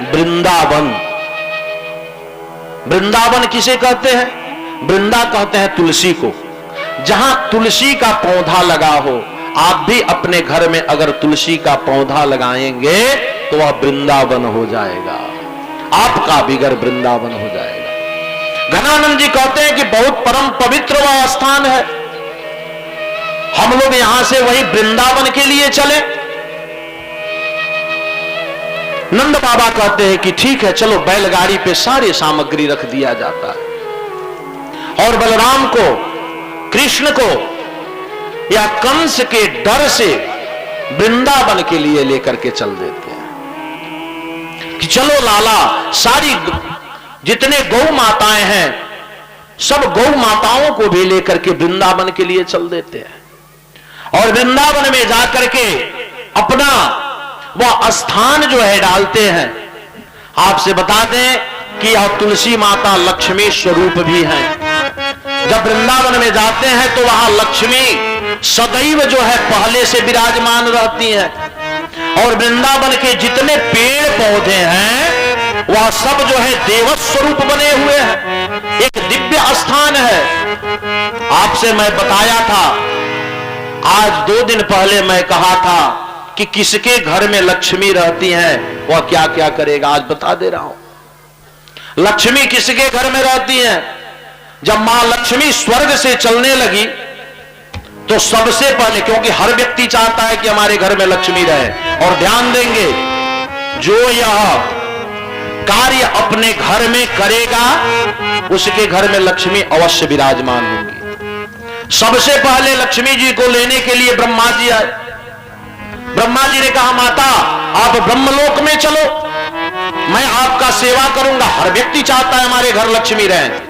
वृंदावन। वृंदावन किसे कहते हैं? वृंदा कहते हैं तुलसी को। जहां तुलसी का पौधा लगा हो, आप भी अपने घर में अगर तुलसी का पौधा लगाएंगे तो वह वृंदावन हो जाएगा, आपका भी घर वृंदावन हो जाएगा। घनानंद जी कहते हैं कि बहुत परम पवित्र वह स्थान है, हम लोग यहां से वही वृंदावन के लिए चले। नंद बाबा कहते हैं कि ठीक है, चलो बैलगाड़ी पे सारी सामग्री रख दिया जाता है और बलराम को, कृष्ण को या कंस के डर से वृंदावन के लिए लेकर के चल देते हैं कि चलो लाला, सारी जितने गौ माताएं हैं सब गौ माताओं को भी लेकर के वृंदावन के लिए चल देते हैं और वृंदावन में जाकर के अपना वह स्थान जो है डालते हैं। आपसे बता दें कि यह तुलसी माता लक्ष्मी स्वरूप भी हैं। जब वृंदावन में जाते हैं तो वहां लक्ष्मी सदैव जो है पहले से विराजमान रहती हैं और वृंदावन के जितने पेड़ पौधे हैं वह सब जो है देव स्वरूप बने हुए हैं। एक दिव्य स्थान है। आपसे मैं बताया था, आज 2 दिन पहले मैं कहा था कि किसके घर में लक्ष्मी रहती हैं वह क्या क्या करेगा। आज बता दे रहा हूं लक्ष्मी किसके घर में रहती हैं। जब मां लक्ष्मी स्वर्ग से चलने लगी तो सबसे पहले, क्योंकि हर व्यक्ति चाहता है कि हमारे घर में लक्ष्मी रहे, और ध्यान देंगे जो यह कार्य अपने घर में करेगा उसके घर में लक्ष्मी अवश्य विराजमान होगी। सबसे पहले लक्ष्मी जी को लेने के लिए ब्रह्मा जी आए। ब्रह्मा जी ने कहा, माता आप ब्रह्मलोक में चलो, मैं आपका सेवा करूंगा। हर व्यक्ति चाहता है हमारे घर लक्ष्मी रहे।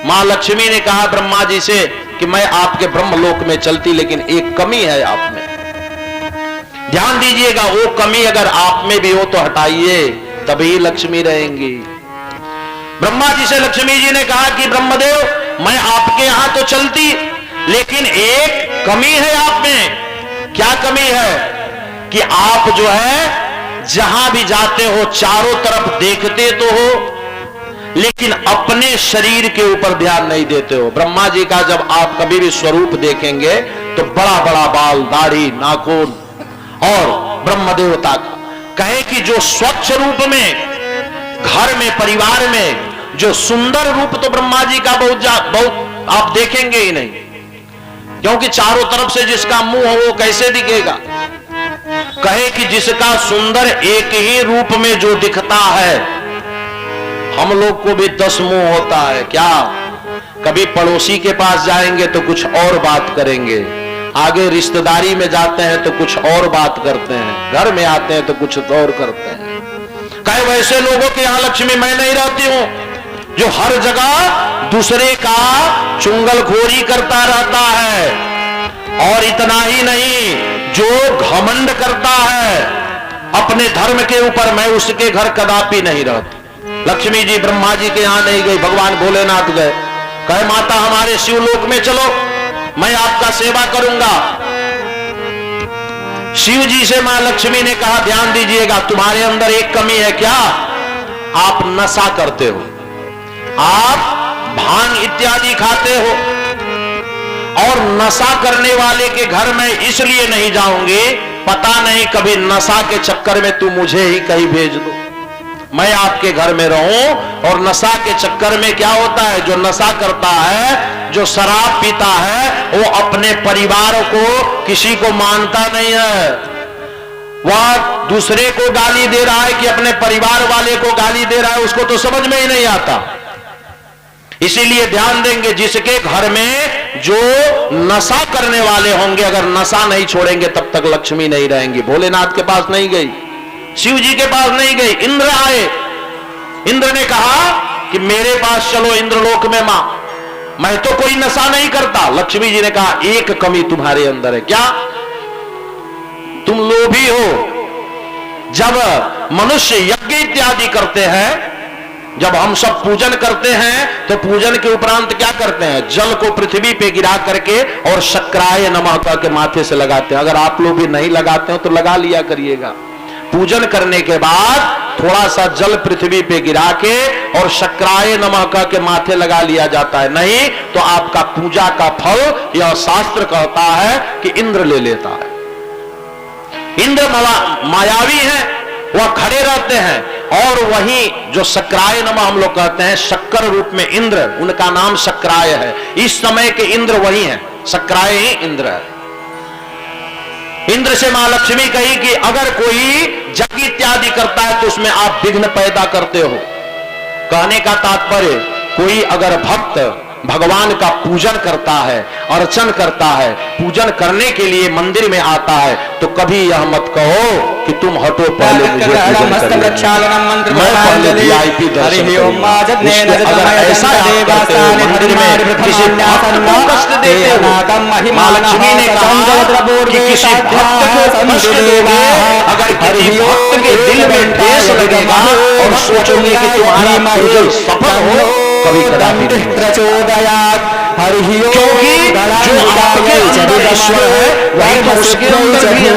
मां लक्ष्मी ने कहा ब्रह्मा जी से कि मैं आपके ब्रह्मलोक में चलती, लेकिन एक कमी है आप में। ध्यान दीजिएगा, वो कमी अगर आप में भी हो तो हटाइए, तभी लक्ष्मी रहेंगी। ब्रह्मा जी से लक्ष्मी जी ने कहा कि ब्रह्मदेव मैं आपके यहां तो चलती, लेकिन एक कमी है आप में। क्या कमी है? कि आप जो है जहां भी जाते हो चारों तरफ देखते तो हो, लेकिन अपने शरीर के ऊपर ध्यान नहीं देते हो। ब्रह्मा जी का जब आप कभी भी स्वरूप देखेंगे तो बड़ा बड़ा बाल, दाढ़ी, नाखून, और ब्रह्म देवता का कहे कि जो स्वच्छ रूप में घर में, परिवार में जो सुंदर रूप तो ब्रह्मा जी का बहुत आप देखेंगे ही नहीं, क्योंकि चारों तरफ से जिसका मुंह हो वो कैसे दिखेगा। कहे कि जिसका सुंदर एक ही रूप में जो दिखता है, हम लोग को भी 10 मुंह होता है क्या। कभी पड़ोसी के पास जाएंगे तो कुछ और बात करेंगे, आगे रिश्तेदारी में जाते हैं तो कुछ और बात करते हैं, घर में आते हैं तो कुछ और करते हैं। कहे वैसे लोगों के यहां लक्ष्मी मैं नहीं रहती हूं जो हर जगह दूसरे का चुंगलखोरी करता रहता है, और इतना ही नहीं जो घमंड करता है अपने धर्म के ऊपर, मैं उसके घर कदापि नहीं रहती। लक्ष्मी जी ब्रह्मा जी के यहां नहीं गई, भगवान भोलेनाथ गए। कहे माता हमारे शिवलोक में चलो, मैं आपका सेवा करूंगा। शिव जी से मां लक्ष्मी ने कहा ध्यान दीजिएगा, तुम्हारे अंदर एक कमी है। क्या? आप नशा करते हो, आप भांग इत्यादि खाते हो, और नशा करने वाले के घर में इसलिए नहीं जाऊंगी, पता नहीं कभी नशा के चक्कर में तू मुझे ही कहीं भेज दो, मैं आपके घर में रहूं। और नशा के चक्कर में क्या होता है, जो नशा करता है, जो शराब पीता है, वो अपने परिवार को किसी को मानता नहीं है, वह दूसरे को गाली दे रहा है कि अपने परिवार वाले को गाली दे रहा है, उसको तो समझ में ही नहीं आता। इसीलिए ध्यान देंगे, जिसके घर में जो नशा करने वाले होंगे, अगर नशा नहीं छोड़ेंगे तब तक लक्ष्मी नहीं रहेंगी। भोलेनाथ के पास नहीं गई, शिव जी के पास नहीं गई, इंद्र आए। इंद्र ने कहा कि मेरे पास चलो इंद्रलोक में मां, मैं तो कोई नशा नहीं करता। लक्ष्मी जी ने कहा एक कमी तुम्हारे अंदर है। क्या? तुम लोभी हो। जब मनुष्य यज्ञ इत्यादि करते हैं, जब हम सब पूजन करते हैं तो पूजन के उपरांत क्या करते हैं, जल को पृथ्वी पे गिरा करके और शक्राय नमः के माथे से लगाते हैं। अगर आप लोग भी नहीं लगाते हो तो लगा लिया करिएगा। पूजन करने के बाद थोड़ा सा जल पृथ्वी पे गिरा के और शक्राय नमः कह के माथे लगा लिया जाता है, नहीं तो आपका पूजा का फल यह शास्त्र कहता है कि इंद्र ले लेता है। इंद्र मायावी हैं, वह खड़े रहते हैं और वहीं जो शक्राय नमः हम लोग कहते हैं, शक्कर रूप में इंद्र, उनका नाम शक्राय है। इस समय के इंद्र वही हैं, शक्राय ही इंद्र है। इंद्र से मां लक्ष्मी कही कि अगर कोई यज्ञ इत्यादि करता है तो उसमें आप विघ्न पैदा करते हो। कहने का तात्पर्य, कोई अगर भक्त भगवान का पूजन करता है, अर्चन करता है, पूजन करने के लिए मंदिर में आता है, तो कभी यह मत कहो कि तुम हटो, पहले मुझे पूजन करिए, मैं पहले VIP दर्शन करूंगा। अगर ऐसा आप करते हो, मंदिर में किसी भक्त को कष्ट देते हो, मां लक्ष्मी ने कहा कि किसी भक्त को कष्ट दोगे, अगर किसी भक्त के दिल में ठेस लगेगा और सोचोगे कि तुम्हारा पूजन सफल हो, कभी कदापि नहीं। क्योंकि जो आपके अंदर ईश्वर है वही तो उसके अंदर भी है।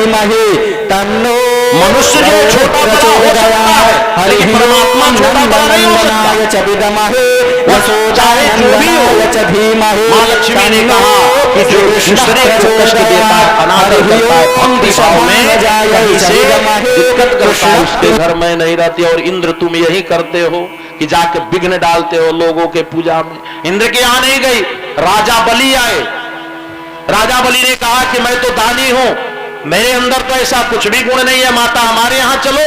मनुष्य जो छोटा बड़ा हो सकता है, लेकिन परमात्मा छोटा बड़ा नहीं हो सकता। चाहे जो भी हो, मां लक्ष्मी ने कहा कि जो दूसरे को कष्ट देता है, अनादर करता है, भक्ति भाव में कहीं से दिक्कत करता है, उसके घर में नहीं रहती। और इंद्र तुम यही करते हो कि जाके विघ्न डालते हो लोगों के पूजा में। इंद्र के यहां नहीं गई, राजा बलि आए। राजा बलि ने कहा कि मैं तो दानी हूं, मेरे अंदर तो ऐसा कुछ भी गुण नहीं है, माता हमारे यहां चलो।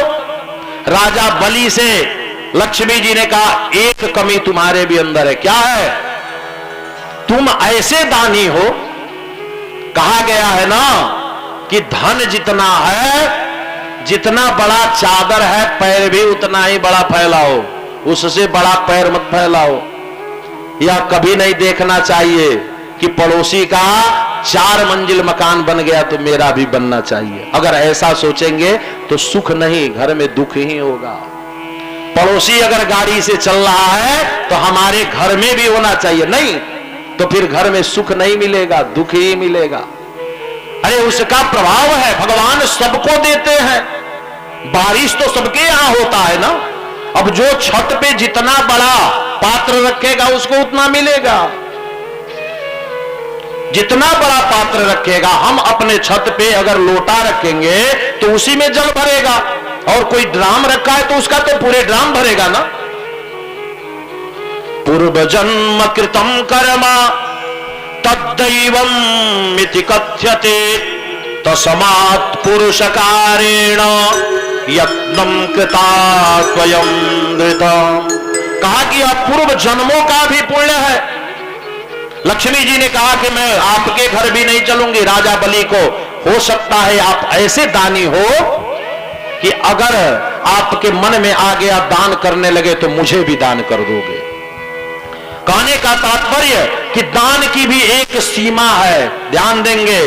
राजा बलि से लक्ष्मी जी ने कहा, एक कमी तुम्हारे भी अंदर है। क्या है? तुम ऐसे दानी हो, कहा गया है ना कि धन जितना है, जितना बड़ा चादर है, पैर भी उतना ही बड़ा फैलाओ, उससे बड़ा पैर मत फैलाओ। यह कभी नहीं देखना चाहिए कि पड़ोसी का 4 मंजिल मकान बन गया तो मेरा भी बनना चाहिए। अगर ऐसा सोचेंगे तो सुख नहीं, घर में दुख ही होगा। पड़ोसी अगर गाड़ी से चल रहा है तो हमारे घर में भी होना चाहिए, नहीं तो फिर घर में सुख नहीं मिलेगा, दुख ही मिलेगा। अरे उसका प्रभाव है, भगवान सबको देते हैं। बारिश तो सबके यहां होता है ना। अब जो छत पे जितना बड़ा पात्र रखेगा उसको उतना मिलेगा, जितना बड़ा पात्र रखेगा। हम अपने छत पे अगर लोटा रखेंगे तो उसी में जल भरेगा, और कोई ड्राम रखा है तो उसका तो पूरे ड्राम भरेगा ना। पूर्व जन्म कृतम कर्म तद्दैवम् इति कथ्यते तस्मात् पुरुषकारेण यत्नम कृता स्वयं धृतम्। कहा कि अब पूर्व जन्मों का भी पुण्य है। लक्ष्मी जी ने कहा कि मैं आपके घर भी नहीं चलूंगी। राजा बलि को, हो सकता है आप ऐसे दानी हो कि अगर आपके मन में आ गया दान करने लगे तो मुझे भी दान कर दोगे। कहने का तात्पर्य कि दान की भी एक सीमा है, ध्यान देंगे।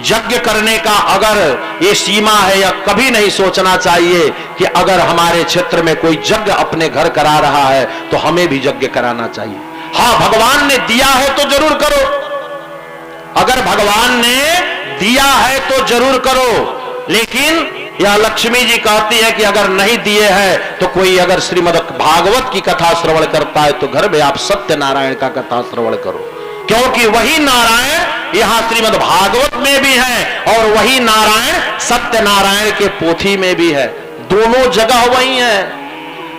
यज्ञ करने का अगर ये सीमा है, या कभी नहीं सोचना चाहिए कि अगर हमारे क्षेत्र में कोई यज्ञ अपने घर करा रहा है तो हमें भी यज्ञ कराना चाहिए। हाँ, भगवान ने दिया है तो जरूर करो, अगर भगवान ने दिया है तो जरूर करो। लेकिन यह लक्ष्मी जी कहती है कि अगर नहीं दिए हैं तो कोई अगर श्रीमद् भागवत की कथा श्रवण करता है तो घर में आप सत्यनारायण का कथा श्रवण करो, क्योंकि वही नारायण यहां श्रीमद् भागवत में भी है और वही नारायण सत्यनारायण के पोथी में भी है। दोनों जगह वही है।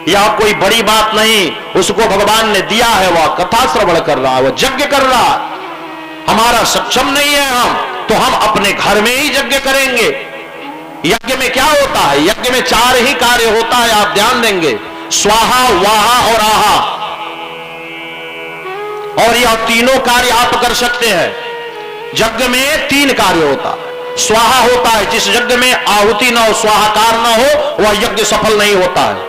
यह कोई बड़ी बात नहीं, उसको भगवान ने दिया है, वह कथा श्रवण कर रहा है, वह यज्ञ कर रहा है। हमारा सक्षम नहीं है हम, तो हम अपने घर में ही यज्ञ करेंगे। यज्ञ में क्या होता है? यज्ञ में 4 ही कार्य होता है, आप ध्यान देंगे, स्वाहा, वाहा और आहा। और यह तीनों कार्य आप कर सकते हैं। यज्ञ में 3 कार्य होता है। स्वाहा होता है, जिस यज्ञ में आहुति न हो, स्वाहाकार न हो, वह यज्ञ सफल नहीं होता है।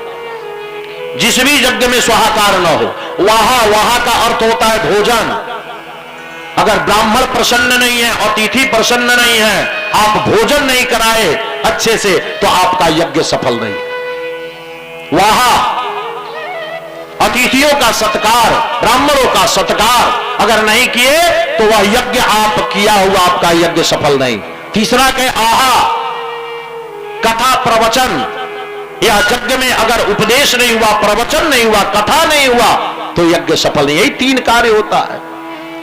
जिस भी यज्ञ में स्वाहाकार न हो। वाहा, वाहा का अर्थ होता है भोजन। अगर ब्राह्मण प्रसन्न नहीं है, अतिथि प्रसन्न नहीं है, आप भोजन नहीं कराए अच्छे से तो आपका यज्ञ सफल नहीं। वाहा, अतिथियों का सत्कार, ब्राह्मणों का सत्कार अगर नहीं किए तो वह यज्ञ आप किया हुआ आपका यज्ञ सफल नहीं। तीसरा के आहा, कथा प्रवचन, या यज्ञ में अगर उपदेश नहीं हुआ, प्रवचन नहीं हुआ, कथा नहीं हुआ, तो यज्ञ सफल नहीं। यही 3 कार्य होता है।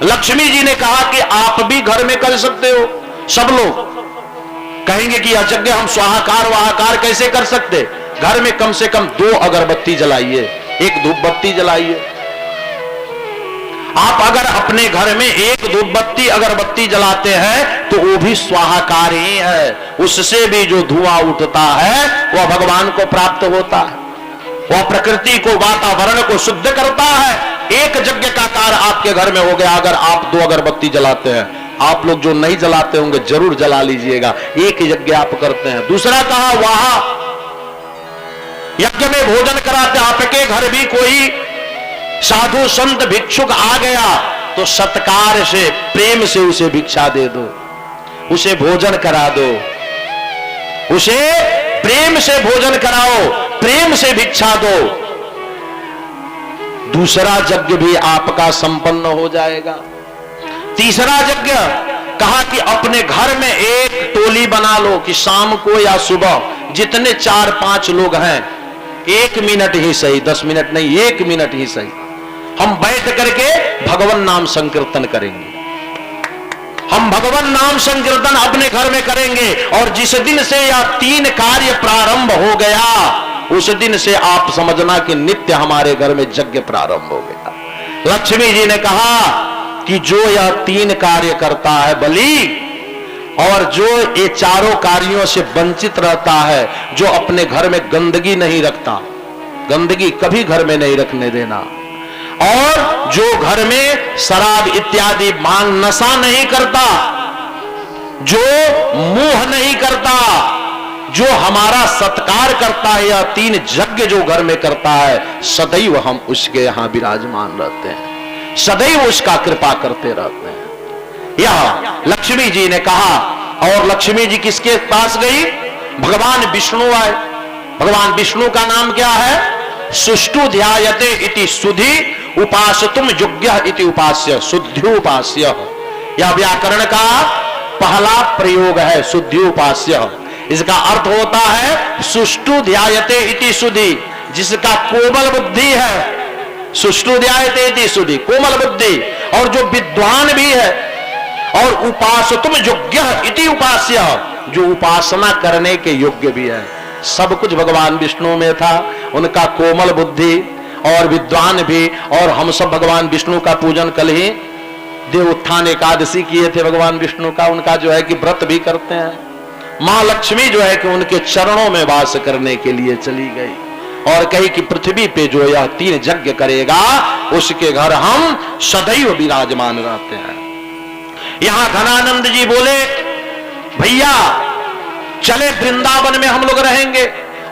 लक्ष्मी जी ने कहा कि आप भी घर में कर सकते हो। सब लोग कहेंगे कि यह यज्ञ हम स्वाहाकार वहाकार कैसे कर सकते? घर में कम से कम 2 अगरबत्ती जलाइए, 1 धूप बत्ती जलाइए। आप अगर अपने घर में 1 धूप बत्ती अगरबत्ती जलाते हैं तो वो भी स्वाहाकार ही है। उससे भी जो धुआं उठता है वह भगवान को प्राप्त होता है, वह प्रकृति को, वातावरण को शुद्ध करता है। एक यज्ञ का कार्य आपके घर में हो गया अगर आप 2 अगरबत्ती जलाते हैं। आप लोग जो नहीं जलाते होंगे जरूर जला लीजिएगा, एक यज्ञ आप करते हैं। दूसरा कहा, वहां यज्ञ में भोजन कराते। आपके घर भी कोई साधु संत भिक्षुक आ गया तो सत्कार से, प्रेम से उसे भिक्षा दे दो, उसे भोजन करा दो, उसे प्रेम से भोजन कराओ, प्रेम से भिक्षा दो। दूसरा यज्ञ भी आपका संपन्न हो जाएगा। तीसरा यज्ञ कहा कि अपने घर में एक टोली बना लो कि शाम को या सुबह जितने 4-5 लोग हैं, 1 मिनट ही सही, 10 मिनट नहीं, 1 मिनट ही सही, हम बैठ करके भगवान नाम संकीर्तन करेंगे। हम भगवान नाम संकीर्तन अपने घर में करेंगे। और जिस दिन से यह 3 कार्य प्रारंभ हो गया, उस दिन से आप समझना कि नित्य हमारे घर में यज्ञ प्रारंभ हो गया। लक्ष्मी जी ने कहा कि जो यह 3 कार्य करता है बलि, और जो ये चारों कार्यों से वंचित रहता है, जो अपने घर में गंदगी नहीं रखता, गंदगी कभी घर में नहीं रखने देना, और जो घर में शराब इत्यादि मांग नशा नहीं करता, जो मोह नहीं करता, जो हमारा सत्कार करता है, यह 3 यज्ञ जो घर में करता है, सदैव हम उसके यहां विराजमान रहते हैं, सदैव उसका कृपा करते रहते हैं। यह लक्ष्मी जी ने कहा। और लक्ष्मी जी किसके पास गई? भगवान विष्णु आए। भगवान विष्णु का नाम क्या है? सुष्टु ध्यायते इति सुधि उपासतुम योग्य इति उपास्य, शुद्ध्युपास्य। यह व्याकरण का पहला प्रयोग है, शुद्ध्युपास्य। इसका अर्थ होता है सुष्टु ध्यायते इति सुधि, जिसका कोमल बुद्धि है। सुष्टु ध्यायते इति सुधि, कोमल बुद्धि, और जो विद्वान भी है। और उपासतुम योग्य इति उपास्य, जो उपासना करने के योग्य भी है। सब कुछ भगवान विष्णु में था, उनका कोमल बुद्धि और विद्वान भी। और हम सब भगवान विष्णु का पूजन कल ही देव उत्थान एकादशी किए थे भगवान विष्णु का, उनका जो है कि व्रत भी करते हैं। मां लक्ष्मी जो है कि उनके चरणों में वास करने के लिए चली गई और कही कि पृथ्वी पे जो यह 3 यज्ञ करेगा उसके घर हम सदैव विराजमान रहते हैं। यहां घनानंद जी बोले, भैया चले वृंदावन में हम लोग रहेंगे।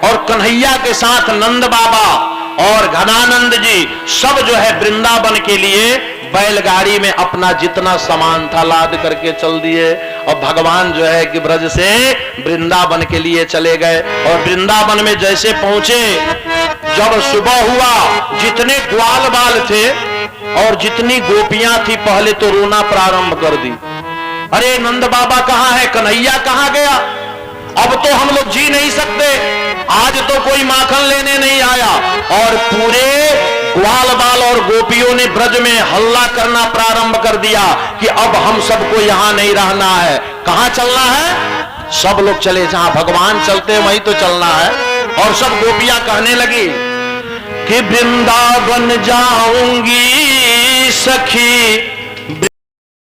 और कन्हैया के साथ नंद बाबा और घनानंद जी सब जो है वृंदावन के लिए बैलगाड़ी में अपना जितना सामान था लाद करके चल दिए। और भगवान जो है कि ब्रज से वृंदावन के लिए चले गए। और वृंदावन में जैसे पहुंचे, जब सुबह हुआ, जितने ग्वाल बाल थे और जितनी गोपियां थी पहले तो रोना प्रारंभ कर दी। अरे नंद बाबा कहां है, कन्हैया कहां गया? अब तो हम लोग जी नहीं सकते, आज तो कोई माखन लेने नहीं आया। और पूरे ग्वाल बाल और गोपियों ने ब्रज में हल्ला करना प्रारंभ कर दिया कि अब हम सबको यहां नहीं रहना है। कहां चलना है? सब लोग चले जहां भगवान चलते वहीं तो चलना है। और सब गोपियां कहने लगी कि वृंदावन जाऊंगी सखी